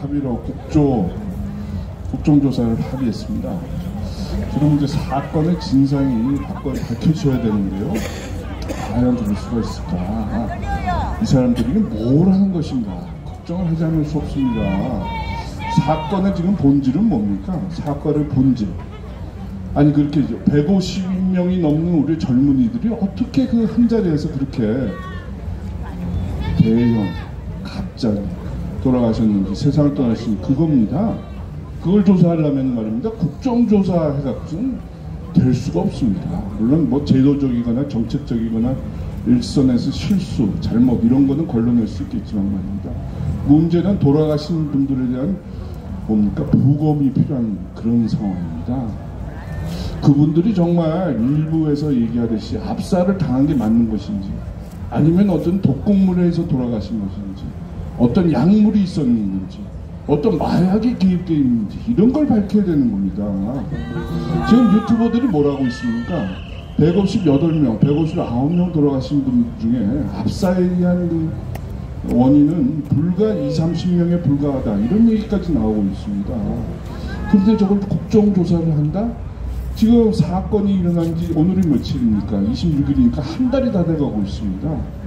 합의로 국정조사를 합의했습니다. 그럼 이제 사건의 진상이 밝혀져야 되는데요. 과연 그럴 수가 있을까? 이 사람들이 뭘 하는 것인가? 걱정을 하지 않을 수 없습니다. 사건의 지금 본질은 뭡니까? 사건의 본질. 아니 그렇게 150명이 넘는 우리 젊은이들이 어떻게 그 한 자리에서 그렇게 대형 갑자기 돌아가셨는지, 세상을 떠나신 그겁니다. 그걸 조사하려면 말입니다. 국정조사 해갖고는 될 수가 없습니다. 물론 뭐 제도적이거나 정책적이거나 일선에서 실수, 잘못 이런 거는 걸러낼 수 있겠지만 말입니다. 문제는 돌아가신 분들에 대한 뭡니까? 부검이 필요한 그런 상황입니다. 그분들이 정말 일부에서 얘기하듯이 압사를 당한 게 맞는 것인지, 아니면 어떤 독극물에서 돌아가신 것인지, 어떤 약물이 있었는지, 어떤 마약이 개입되어 있는지, 이런 걸 밝혀야 되는 겁니다. 지금 유튜버들이 뭐라고 있습니까? 158명, 159명 돌아가신 분 중에 압사에 의한 그 원인은 불과 20-30명에 불과하다, 이런 얘기까지 나오고 있습니다. 그런데 저걸 국정조사를 한다? 지금 사건이 일어난 지 오늘이 며칠입니까? 26일이니까 한 달이 다 돼가고 있습니다.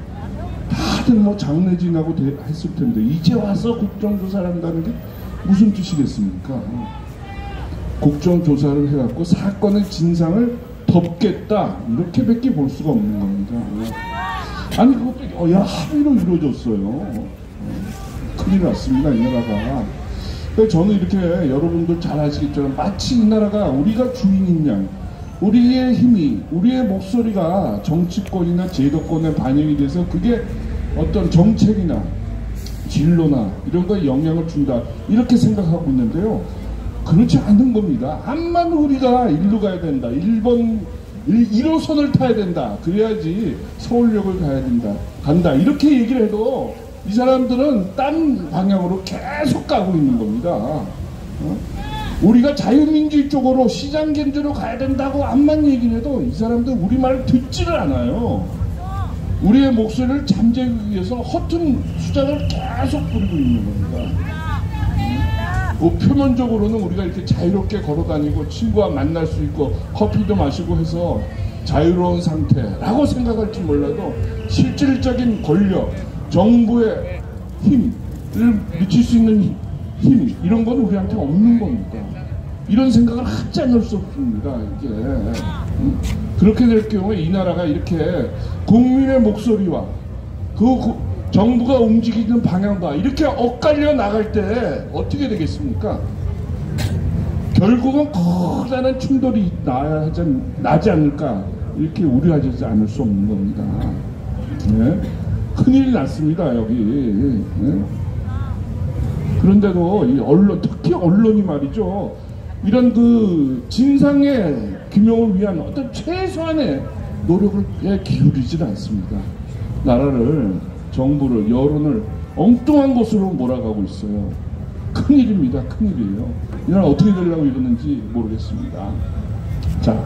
다들 뭐 장례 지나고 했을 텐데 이제 와서 국정조사를 한다는 게 무슨 뜻이겠습니까? 국정조사를 해갖고 사건의 진상을 덮겠다, 이렇게밖에 볼 수가 없는 겁니다. 아니 그것도 합의로 이루어졌어요. 큰일 났습니다, 이 나라가. 저는 이렇게 여러분들 잘 아시겠지만 마치 이 나라가 우리가 주인인 양, 우리의 힘이, 우리의 목소리가 정치권이나 제도권에 반영이 돼서 그게 어떤 정책이나 진로나 이런 거에 영향을 준다, 이렇게 생각하고 있는데요. 그렇지 않은 겁니다. 암만 우리가 일로 가야 된다, 1호선을 타야 된다, 그래야지 서울역을 간다, 이렇게 얘기를 해도 이 사람들은 딴 방향으로 계속 가고 있는 겁니다. 우리가 자유민주주의 쪽으로 시장경제로 가야 된다고 암만 얘기를 해도 이 사람들 우리 말을 듣지를 않아요. 우리의 목소리를 잠재우기 위해서 허튼 수작을 계속 부리고 있는 겁니다. 표면적으로는 우리가 이렇게 자유롭게 걸어다니고 친구와 만날 수 있고 커피도 마시고 해서 자유로운 상태라고 생각할지 몰라도 실질적인 권력, 정부의 힘을 미칠 수 있는 힘, 이런 건 우리한테 없는 겁니다. 이런 생각을 하지 않을 수 없습니다. 이게 그렇게 될 경우에 이 나라가 이렇게 국민의 목소리와 그 정부가 움직이는 방향과 이렇게 엇갈려 나갈 때 어떻게 되겠습니까? 결국은 커다란 충돌이 나지 않을까, 이렇게 우려하지 않을 수 없는 겁니다. 네? 큰일이 났습니다, 여기. 네? 그런데도 이 언론, 특히 언론이 말이죠, 이런 그 진상의 규명을 위한 어떤 최소한의 노력을 기울이질 않습니다. 나라를, 정부를, 여론을 엉뚱한 곳으로 몰아가고 있어요. 큰일입니다. 큰일이에요. 이 나라 어떻게 되려고 이러는지 모르겠습니다. 자,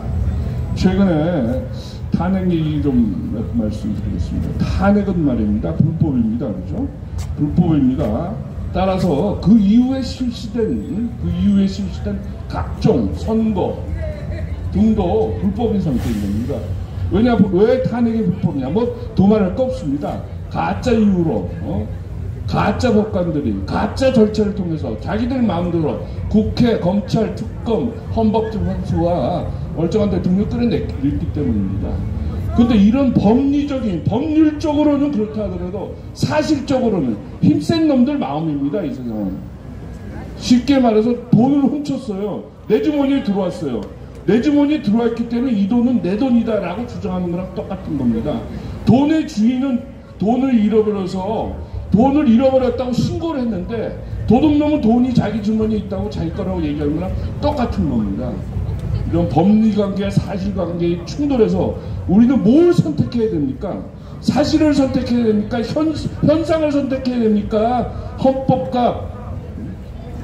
최근에 탄핵 얘기 좀 말씀드리겠습니다. 탄핵은 말입니다, 불법입니다. 그렇죠? 불법입니다. 따라서 그 이후에 실시된 각종 선거 등도 불법인 상태인 겁니다. 왜 탄핵이 불법이냐? 뭐 도말할 거 없습니다. 가짜 이유로 가짜 법관들이 가짜 절차를 통해서 자기들 마음대로 국회, 검찰, 특검, 헌법재판소와 멀쩡한 대통령을 끌어냈기 때문입니다. 근데 이런 법률적으로는 그렇다 하더라도 사실적으로는 힘센 놈들 마음입니다, 이 세상은. 쉽게 말해서 돈을 훔쳤어요. 내 주머니에 들어왔어요. 내 주머니에 들어왔기 때문에 이 돈은 내 돈이다 라고 주장하는 거랑 똑같은 겁니다. 돈의 주인은 돈을 잃어버렸다고 신고를 했는데 도둑놈은 돈이 자기 주머니에 있다고 자기 거라고 얘기하는 거랑 똑같은 겁니다. 이런 법리관계와 사실관계의 충돌에서 우리는 뭘 선택해야 됩니까? 사실을 선택해야 됩니까? 현상을 선택해야 됩니까? 헌법과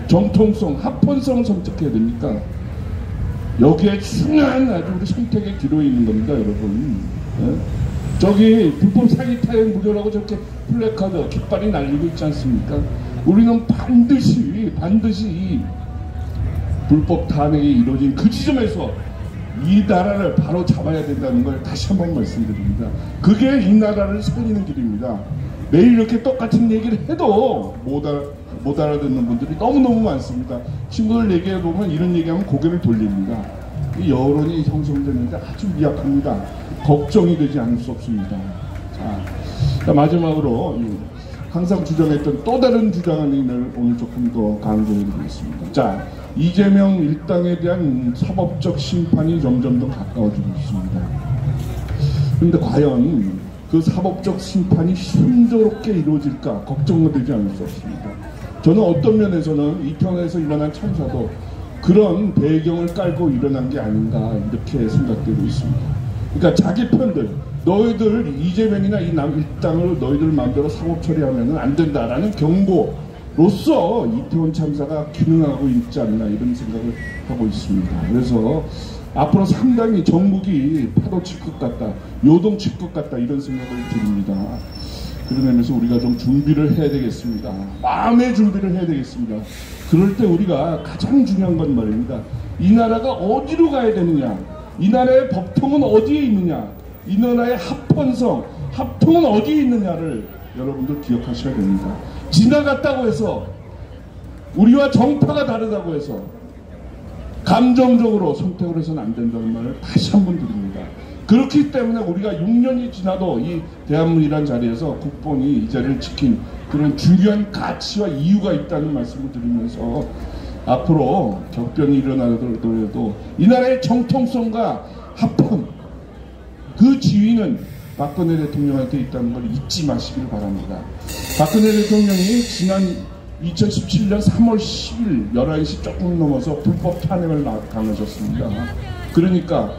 정통성, 합헌성을 선택해야 됩니까? 여기에 중요한 아주 우리 선택의 기로에 있는 겁니다, 여러분. 네? 저기 불법 사기 타행 무료라고 저렇게 플래카드 깃발이 날리고 있지 않습니까? 우리는 반드시 이 불법 탄핵이 이루어진 그 지점에서 이 나라를 바로 잡아야 된다는 걸 다시 한번 말씀드립니다. 그게 이 나라를 살리는 길입니다. 매일 이렇게 똑같은 얘기를 해도 못 알아듣는 분들이 너무너무 많습니다. 친구들 얘기해 보면 이런 얘기하면 고개를 돌립니다. 이 여론이 형성되는데 아주 미약합니다. 걱정이 되지 않을 수 없습니다. 자, 마지막으로 항상 주장했던 또 다른 주장을 오늘 조금 더 강조해 드리겠습니다. 자, 이재명 일당에 대한 사법적 심판이 점점 더 가까워지고 있습니다. 그런데 과연 그 사법적 심판이 순조롭게 이루어질까 걱정은 되지 않을 수 없습니다. 저는 어떤 면에서는 이태원에서 일어난 참사도 그런 배경을 깔고 일어난 게 아닌가 이렇게 생각되고 있습니다. 그러니까 자기 편들, 너희들 이재명이나 이 일당을 너희들 마음대로 사고 처리하면 안 된다라는 경고로서 이태원 참사가 기능하고 있지 않나 이런 생각을 하고 있습니다. 그래서 앞으로 상당히 전국이 파도 칠 것 같다, 요동칠 것 같다 이런 생각을 드립니다. 그런 면에서 우리가 좀 준비를 해야 되겠습니다. 마음의 준비를 해야 되겠습니다. 그럴 때 우리가 가장 중요한 건 말입니다. 이 나라가 어디로 가야 되느냐, 이 나라의 법통은 어디에 있느냐, 이 나라의 합통은 어디에 있느냐를 여러분들 기억하셔야 됩니다. 지나갔다고 해서 우리와 정파가 다르다고 해서 감정적으로 선택을 해서는 안 된다는 말을 다시 한번 드립니다. 그렇기 때문에 우리가 6년이 지나도 이 대한민국이라는 자리에서 국본이 이 자리를 지킨 그런 중요한 가치와 이유가 있다는 말씀을 드리면서 앞으로 격변이 일어나더라도 이 나라의 정통성과 합헌, 그 지위는 박근혜 대통령한테 있다는 걸 잊지 마시길 바랍니다. 박근혜 대통령이 지난 2017년 3월 10일 11시 조금 넘어서 불법 탄핵을 당하셨습니다. 그러니까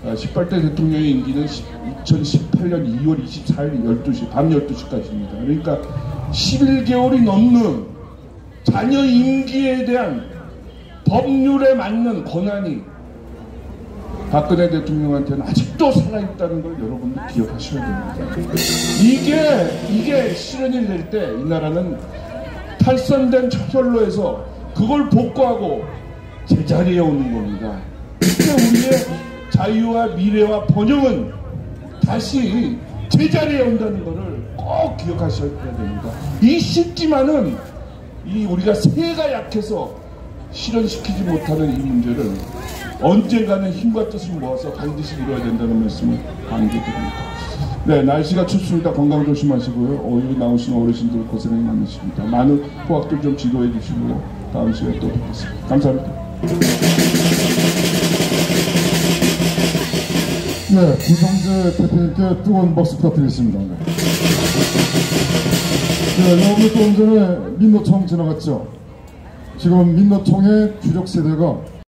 18대 대통령의 임기는 2018년 2월 24일 12시, 밤 12시까지입니다. 그러니까 11개월이 넘는 자녀 임기에 대한 법률에 맞는 권한이 박근혜 대통령한테는 아직도 살아있다는 걸 여러분들 기억하셔야 됩니다. 이게 실현이 될 때 이 나라는 탈선된 처절로에서 그걸 복구하고 제자리에 오는 겁니다. 그때 우리의 자유와 미래와 번영은 다시 제자리에 온다는 것을 꼭 기억하셔야 됩니다. 이 쉽지만은 우리가 새가 약해서 실현시키지 못하는 이 문제를 언젠가는 힘과 뜻을 모아서 반드시 이루어야 된다는 말씀을 강조드립니다. 네, 날씨가 춥습니다. 건강 조심하시고요. 여기 나오신 어르신들 고생이 많으십니다. 많은 포학들 좀 지도해 주시고 다음 시간에 또 뵙겠습니다. 감사합니다. 네, 구성재 대표님께 뜨거운 박수 부탁드리겠습니다. 네, 여러분 조금 전에 민노총 지나갔죠. 지금 민노총의 주력 세대가